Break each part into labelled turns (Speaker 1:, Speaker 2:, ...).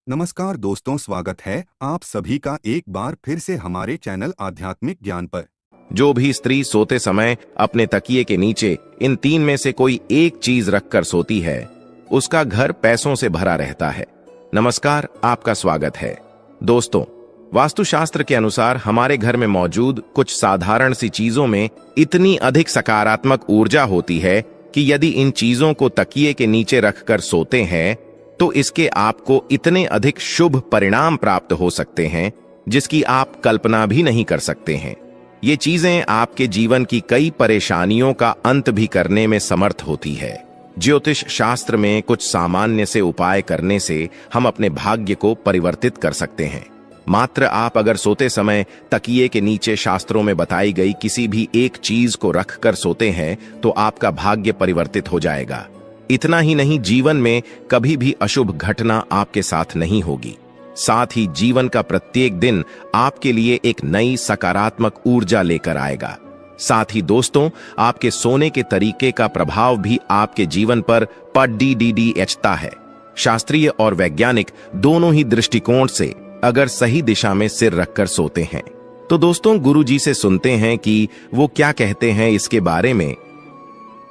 Speaker 1: नमस्कार दोस्तों, स्वागत है आप सभी का एक बार फिर से हमारे चैनल आध्यात्मिक ज्ञान पर।
Speaker 2: जो भी स्त्री सोते समय अपने तकिए के नीचे इन तीन में से कोई एक चीज रखकर सोती है, उसका घर पैसों से भरा रहता है। नमस्कार, आपका स्वागत है। दोस्तों, वास्तुशास्त्र के अनुसार हमारे घर में मौजूद कुछ साधारण सी चीजों में इतनी अधिक सकारात्मक ऊर्जा होती है कि यदि इन चीजों को तकिए के नीचे रखकर सोते हैं तो इसके आपको इतने अधिक शुभ परिणाम प्राप्त हो सकते हैं जिसकी आप कल्पना भी नहीं कर सकते हैं। ये चीजें आपके जीवन की कई परेशानियों का अंत भी करने में समर्थ होती है। ज्योतिष शास्त्र में कुछ सामान्य से उपाय करने से हम अपने भाग्य को परिवर्तित कर सकते हैं। मात्र आप अगर सोते समय तकिए के नीचे शास्त्रों में बताई गई किसी भी एक चीज को रखकर सोते हैं तो आपका भाग्य परिवर्तित हो जाएगा। इतना ही नहीं, जीवन में कभी भी अशुभ घटना आपके साथ नहीं होगी। साथ ही जीवन का प्रत्येक दिन आपके लिए एक नई सकारात्मक ऊर्जा लेकर आएगा। साथ ही दोस्तों, आपके सोने के तरीके का प्रभाव भी आपके जीवन पर पड़ता है। शास्त्रीय और वैज्ञानिक दोनों ही दृष्टिकोण से अगर सही दिशा में सिर रखकर सोते हैं तो दोस्तों, गुरुजी से सुनते हैं कि वो क्या कहते हैं इसके बारे में।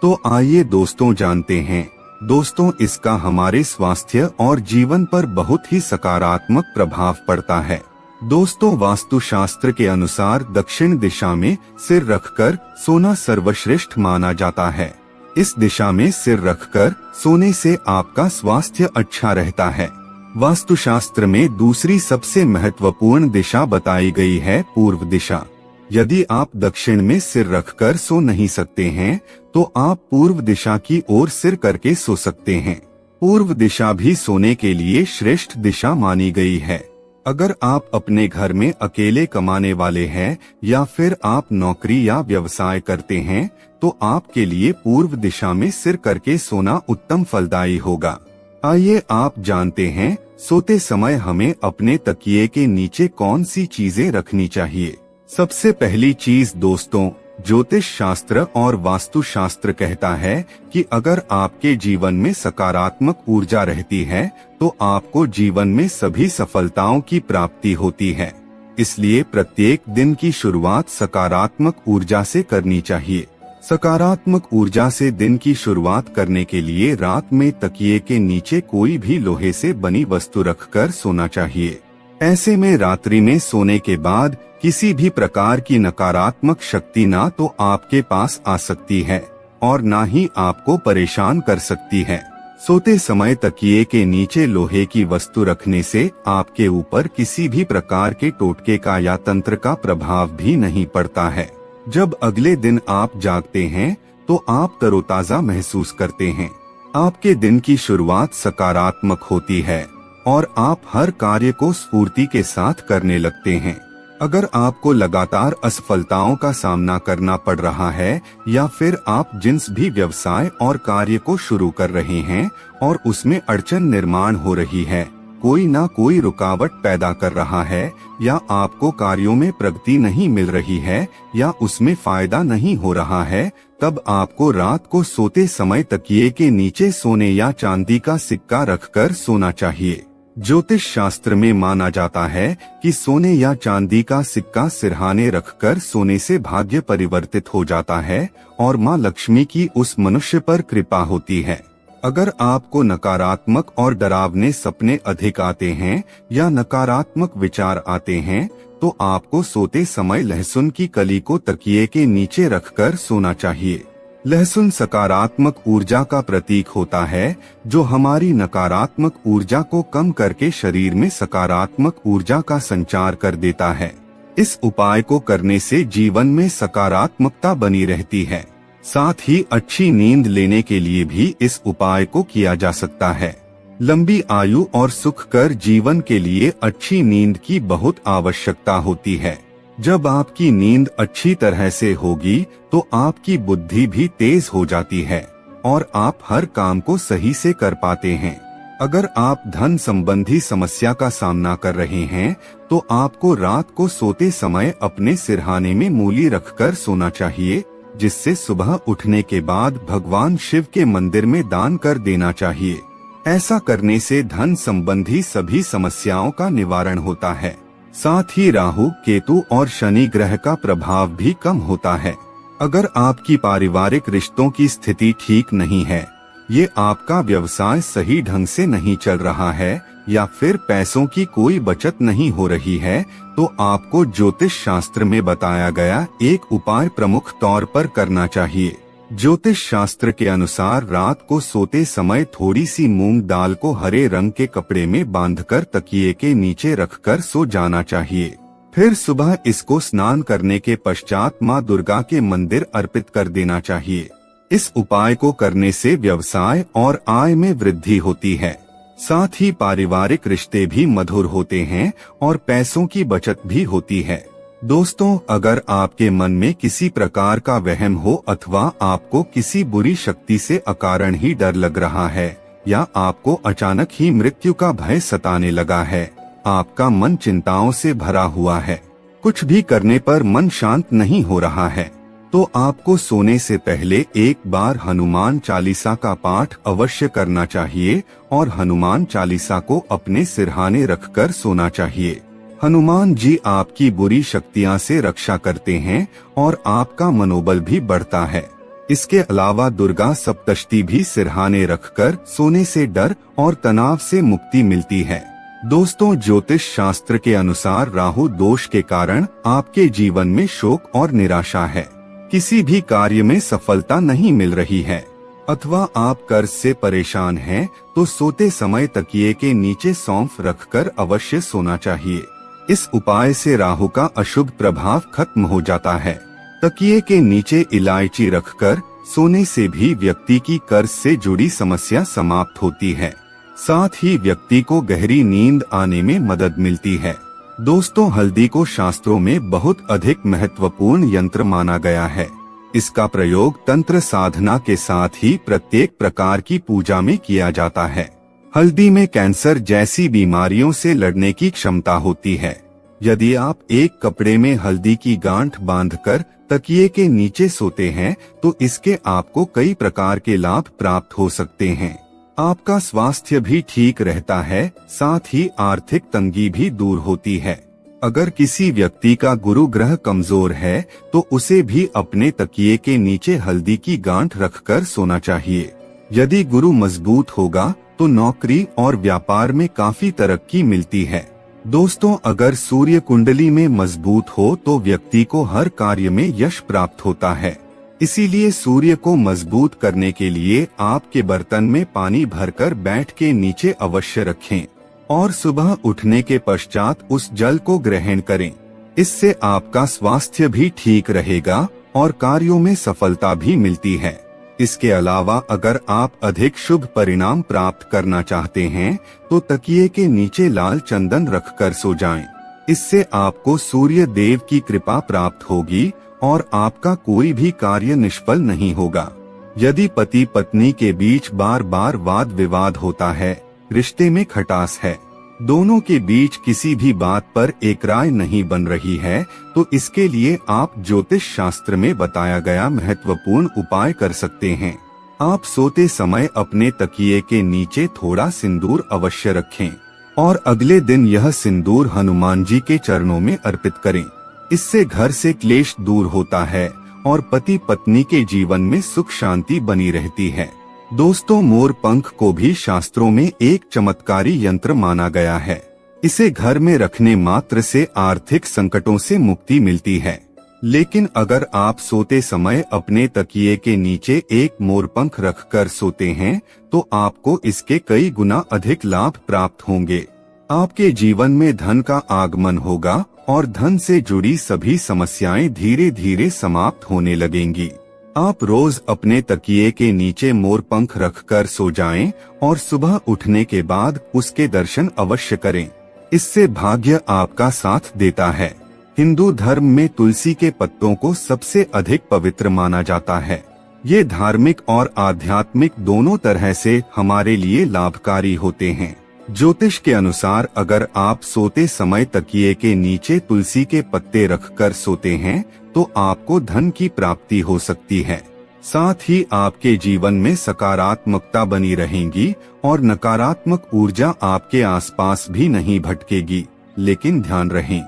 Speaker 1: तो आइए दोस्तों जानते हैं। दोस्तों, इसका हमारे स्वास्थ्य और जीवन पर बहुत ही सकारात्मक प्रभाव पड़ता है। दोस्तों, वास्तुशास्त्र के अनुसार दक्षिण दिशा में सिर रखकर सोना सर्वश्रेष्ठ माना जाता है। इस दिशा में सिर रखकर सोने से आपका स्वास्थ्य अच्छा रहता है। वास्तुशास्त्र में दूसरी सबसे महत्वपूर्ण दिशा बताई गई है पूर्व दिशा। यदि आप दक्षिण में सिर रखकर सो नहीं सकते हैं तो आप पूर्व दिशा की ओर सिर करके सो सकते हैं। पूर्व दिशा भी सोने के लिए श्रेष्ठ दिशा मानी गई है। अगर आप अपने घर में अकेले कमाने वाले हैं या फिर आप नौकरी या व्यवसाय करते हैं तो आपके लिए पूर्व दिशा में सिर करके सोना उत्तम फलदायी होगा। आइए आप जानते हैं, सोते समय हमें अपने तकिए के नीचे कौन सी चीजें रखनी चाहिए। सबसे पहली चीज दोस्तों, ज्योतिष शास्त्र और वास्तुशास्त्र कहता है कि अगर आपके जीवन में सकारात्मक ऊर्जा रहती है तो आपको जीवन में सभी सफलताओं की प्राप्ति होती है। इसलिए प्रत्येक दिन की शुरुआत सकारात्मक ऊर्जा से करनी चाहिए। सकारात्मक ऊर्जा से दिन की शुरुआत करने के लिए रात में तकिए के नीचे कोई भी लोहे से बनी वस्तु रखकर सोना चाहिए। ऐसे में रात्रि में सोने के बाद किसी भी प्रकार की नकारात्मक शक्ति ना तो आपके पास आ सकती है और ना ही आपको परेशान कर सकती है। सोते समय तकिए के नीचे लोहे की वस्तु रखने से आपके ऊपर किसी भी प्रकार के टोटके का या तंत्र का प्रभाव भी नहीं पड़ता है। जब अगले दिन आप जागते हैं तो आप तरोताजा महसूस करते हैं। आपके दिन की शुरुआत सकारात्मक होती है और आप हर कार्य को स्फूर्ति के साथ करने लगते हैं। अगर आपको लगातार असफलताओं का सामना करना पड़ रहा है या फिर आप जिस भी व्यवसाय और कार्य को शुरू कर रहे हैं और उसमें अड़चन निर्माण हो रही है, कोई ना कोई रुकावट पैदा कर रहा है या आपको कार्यों में प्रगति नहीं मिल रही है या उसमें फायदा नहीं हो रहा है, तब आपको रात को सोते समय तकिए के नीचे सोने या चांदी का सिक्का रखकर सोना चाहिए। ज्योतिष शास्त्र में माना जाता है कि सोने या चांदी का सिक्का सिरहाने रखकर सोने से भाग्य परिवर्तित हो जाता है और मां लक्ष्मी की उस मनुष्य पर कृपा होती है। अगर आपको नकारात्मक और डरावने सपने अधिक आते हैं या नकारात्मक विचार आते हैं तो आपको सोते समय लहसुन की कली को तकिए के नीचे रखकर सोना चाहिए। लहसुन सकारात्मक ऊर्जा का प्रतीक होता है जो हमारी नकारात्मक ऊर्जा को कम करके शरीर में सकारात्मक ऊर्जा का संचार कर देता है। इस उपाय को करने से जीवन में सकारात्मकता बनी रहती है। साथ ही अच्छी नींद लेने के लिए भी इस उपाय को किया जा सकता है। लंबी आयु और सुखकर जीवन के लिए अच्छी नींद की बहुत आवश्यकता होती है। जब आपकी नींद अच्छी तरह से होगी तो आपकी बुद्धि भी तेज हो जाती है और आप हर काम को सही से कर पाते हैं। अगर आप धन संबंधी समस्या का सामना कर रहे हैं तो आपको रात को सोते समय अपने सिरहाने में मूली रखकर सोना चाहिए, जिससे सुबह उठने के बाद भगवान शिव के मंदिर में दान कर देना चाहिए। ऐसा करने से धन संबंधी सभी समस्याओं का निवारण होता है। साथ ही राहु, केतु और शनि ग्रह का प्रभाव भी कम होता है। अगर आपकी पारिवारिक रिश्तों की स्थिति ठीक नहीं है, ये आपका व्यवसाय सही ढंग से नहीं चल रहा है या फिर पैसों की कोई बचत नहीं हो रही है, तो आपको ज्योतिष शास्त्र में बताया गया एक उपाय प्रमुख तौर पर करना चाहिए। ज्योतिष शास्त्र के अनुसार रात को सोते समय थोड़ी सी मूंग दाल को हरे रंग के कपड़े में बांधकर तकिए के नीचे रखकर सो जाना चाहिए। फिर सुबह इसको स्नान करने के पश्चात माँ दुर्गा के मंदिर अर्पित कर देना चाहिए। इस उपाय को करने से व्यवसाय और आय में वृद्धि होती है। साथ ही पारिवारिक रिश्ते भी मधुर होते हैं और पैसों की बचत भी होती है। दोस्तों, अगर आपके मन में किसी प्रकार का वहम हो अथवा आपको किसी बुरी शक्ति से अकारण ही डर लग रहा है या आपको अचानक ही मृत्यु का भय सताने लगा है, आपका मन चिंताओं से भरा हुआ है, कुछ भी करने पर मन शांत नहीं हो रहा है, तो आपको सोने से पहले एक बार हनुमान चालीसा का पाठ अवश्य करना चाहिए और हनुमान चालीसा को अपने सिरहाने रखकर सोना चाहिए। हनुमान जी आपकी बुरी शक्तियां से रक्षा करते हैं और आपका मनोबल भी बढ़ता है। इसके अलावा दुर्गा सप्तशती भी सिरहाने रखकर सोने से डर और तनाव से मुक्ति मिलती है। दोस्तों, ज्योतिष शास्त्र के अनुसार राहु दोष के कारण आपके जीवन में शोक और निराशा है, किसी भी कार्य में सफलता नहीं मिल रही है अथवा आप कर्ज से परेशान हैं, तो सोते समय तकिए के नीचे सौंफ रखकर अवश्य सोना चाहिए। इस उपाय से राहु का अशुभ प्रभाव खत्म हो जाता है। तकिए के नीचे इलायची रखकर सोने से भी व्यक्ति की कर्ज से जुड़ी समस्या समाप्त होती है। साथ ही व्यक्ति को गहरी नींद आने में मदद मिलती है। दोस्तों, हल्दी को शास्त्रों में बहुत अधिक महत्वपूर्ण यंत्र माना गया है। इसका प्रयोग तंत्र साधना के साथ ही प्रत्येक प्रकार की पूजा में किया जाता है। हल्दी में कैंसर जैसी बीमारियों से लड़ने की क्षमता होती है। यदि आप एक कपड़े में हल्दी की गांठ बांधकर तकिए के नीचे सोते हैं, तो इसके आपको कई प्रकार के लाभ प्राप्त हो सकते हैं। आपका स्वास्थ्य भी ठीक रहता है, साथ ही आर्थिक तंगी भी दूर होती है। अगर किसी व्यक्ति का गुरु ग्रह कमजोर है, तो उसे भी अपने तकिए के नीचे हल्दी की गांठ रखकर सोना चाहिए। यदि गुरु मजबूत होगा तो नौकरी और व्यापार में काफी तरक्की मिलती है। दोस्तों, अगर सूर्य कुंडली में मजबूत हो तो व्यक्ति को हर कार्य में यश प्राप्त होता है। इसीलिए सूर्य को मजबूत करने के लिए आपके बर्तन में पानी भरकर बैठ के नीचे अवश्य रखें और सुबह उठने के पश्चात उस जल को ग्रहण करें। इससे आपका स्वास्थ्य भी ठीक रहेगा और कार्यों में सफलता भी मिलती है। इसके अलावा अगर आप अधिक शुभ परिणाम प्राप्त करना चाहते हैं, तो तकिए के नीचे लाल चंदन रखकर सो जाएं। इससे आपको सूर्य देव की कृपा प्राप्त होगी और आपका कोई भी कार्य निष्फल नहीं होगा। यदि पति पत्नी के बीच बार बार वाद विवाद होता है, रिश्ते में खटास है, दोनों के बीच किसी भी बात पर एक राय नहीं बन रही है, तो इसके लिए आप ज्योतिष शास्त्र में बताया गया महत्वपूर्ण उपाय कर सकते हैं। आप सोते समय अपने तकिए के नीचे थोड़ा सिंदूर अवश्य रखें और अगले दिन यह सिंदूर हनुमान जी के चरणों में अर्पित करें। इससे घर से क्लेश दूर होता है और पति पत्नी के जीवन में सुख शांति बनी रहती है। दोस्तों, मोर पंख को भी शास्त्रों में एक चमत्कारी यंत्र माना गया है। इसे घर में रखने मात्र से आर्थिक संकटों से मुक्ति मिलती है। लेकिन अगर आप सोते समय अपने तकिए के नीचे एक मोरपंख रखकर सोते हैं, तो आपको इसके कई गुना अधिक लाभ प्राप्त होंगे। आपके जीवन में धन का आगमन होगा और धन से जुड़ी सभी समस्याएं धीरे धीरे समाप्त होने लगेंगी। आप रोज अपने तकिए के नीचे मोरपंख रखकर सो जाएं और सुबह उठने के बाद उसके दर्शन अवश्य करें। इससे भाग्य आपका साथ देता है। हिंदू धर्म में तुलसी के पत्तों को सबसे अधिक पवित्र माना जाता है। ये धार्मिक और आध्यात्मिक दोनों तरह से हमारे लिए लाभकारी होते हैं। ज्योतिष के अनुसार अगर आप सोते समय तकिए के नीचे तुलसी के पत्ते रखकर सोते हैं, तो आपको धन की प्राप्ति हो सकती है। साथ ही आपके जीवन में सकारात्मकता बनी रहेगी और नकारात्मक ऊर्जा आपके आसपास भी नहीं भटकेगी। लेकिन ध्यान रहे,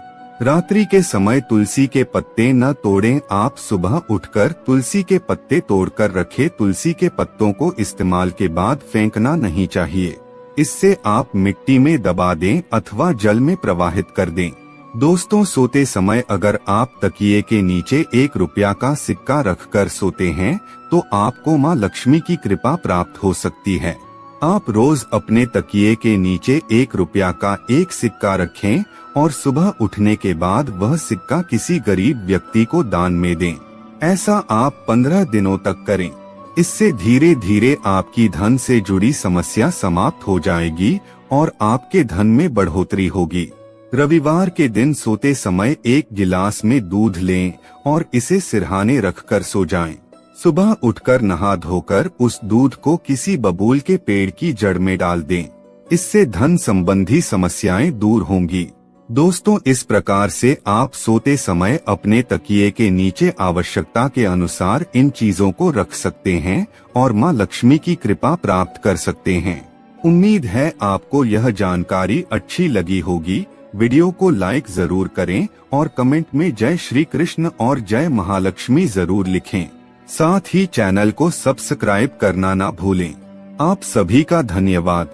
Speaker 1: रात्रि के समय तुलसी के पत्ते न तोड़ें। आप सुबह उठकर तुलसी के पत्ते तोड़कर रखें। तुलसी के पत्तों को इस्तेमाल के बाद फेंकना नहीं चाहिए। इससे आप मिट्टी में दबा दें अथवा जल में प्रवाहित कर दें। दोस्तों, सोते समय अगर आप तकिए के नीचे 1 रुपया का सिक्का रखकर सोते हैं तो आपको मां लक्ष्मी की कृपा प्राप्त हो सकती है। आप रोज अपने तकिए के नीचे 1 रुपया का एक सिक्का रखें और सुबह उठने के बाद वह सिक्का किसी गरीब व्यक्ति को दान में दें। ऐसा आप 15 दिनों तक करें। इससे धीरे धीरे आपकी धन से जुड़ी समस्या समाप्त हो जाएगी और आपके धन में बढ़ोतरी होगी। रविवार के दिन सोते समय 1 गिलास में दूध लें और इसे सिरहाने रखकर सो जाएं। सुबह उठकर नहा धोकर उस दूध को किसी बबूल के पेड़ की जड़ में डाल दें। इससे धन संबंधी समस्याएं दूर होंगी। दोस्तों, इस प्रकार से आप सोते समय अपने तकिए के नीचे आवश्यकता के अनुसार इन चीजों को रख सकते हैं और मां लक्ष्मी की कृपा प्राप्त कर सकते हैं। उम्मीद है आपको यह जानकारी अच्छी लगी होगी। वीडियो को लाइक जरूर करें और कमेंट में जय श्री कृष्ण और जय महालक्ष्मी जरूर लिखें। साथ ही चैनल को सब्सक्राइब करना ना भूलें। आप सभी का धन्यवाद।